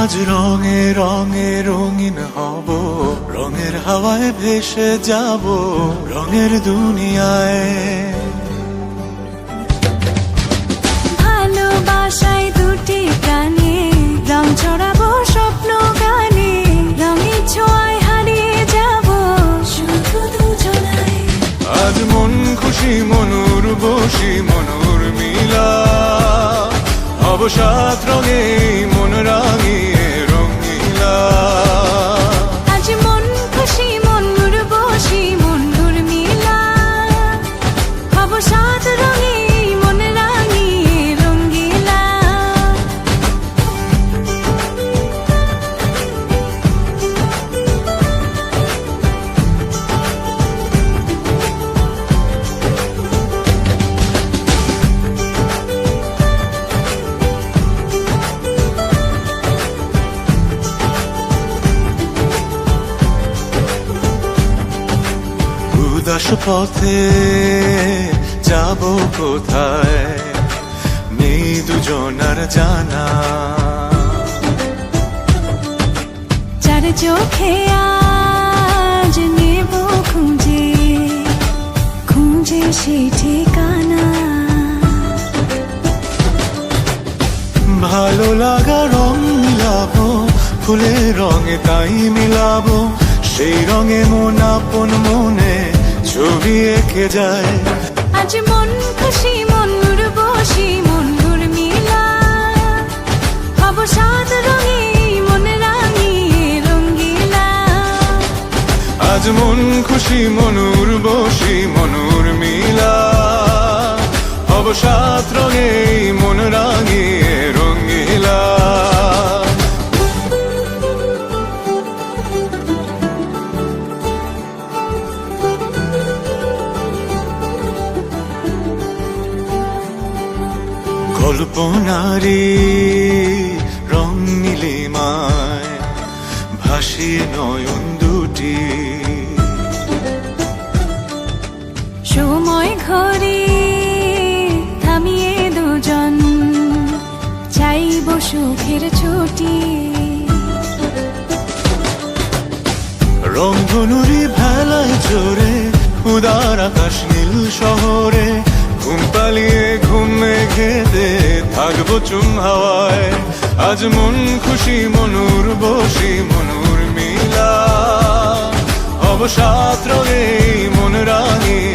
আজ রঙে রঙে রঙিন হব, রঙের হাওয়ায় ভেসে যাব রঙের দুনিয়ায়। ভালোবাসায় দুটি প্রাণে রং ছড়াবো স্বপ্ন গানে, রঙের ছোঁয়ায় হারিয়ে যাব শুধু দুজনায়। আজ মন খুশি মনুর বসি মনুর মিলা, হব সাত রঙে মন রাঙিয়ে রঙিলা। আজ মন খুশি মনুর বসি মনুর মিলা, হব সাত রঙে মন রাঙিয়ে রঙ্গিলা। উদাস পথে যাব কোথায়, নেই দুজনার জানা। চার চোখে আজ নেব খুঁজে খুঁজে সে ঠিকানা। ভালো লাগা রং মিলাবো, ফুলের রঙে তাই মিলাবো, সেই রঙে মন আপন মনে ছবি এঁকে যায়। আজ মন খুশি মনুর বসি মনুর মিলা, হব সাত রঙে মন রাঙিয়ে রঙ্গিলা। আজ মন খুশি মনুর বসি মনুর মিলা, হব সাত রঙে মন রাঙিয়ে রঙিলা। কল্পনারি রং নীলিমায় ভাসিয়ে নয়ন দুটি, সময় ঘরে থামিয়ে দুজন চাইব সুখের ছুটি। রংধনুরি ভেলায় চড়ে উদার আকাশ নীল শহরে, ঘুম পালিয়ে ঘুম মেঘেতে থাকবো চুম হাওয়ায়। আজ মন খুশি মনুর বসি মনুর মিলা, হব সাত রঙে মন রাঙিয়ে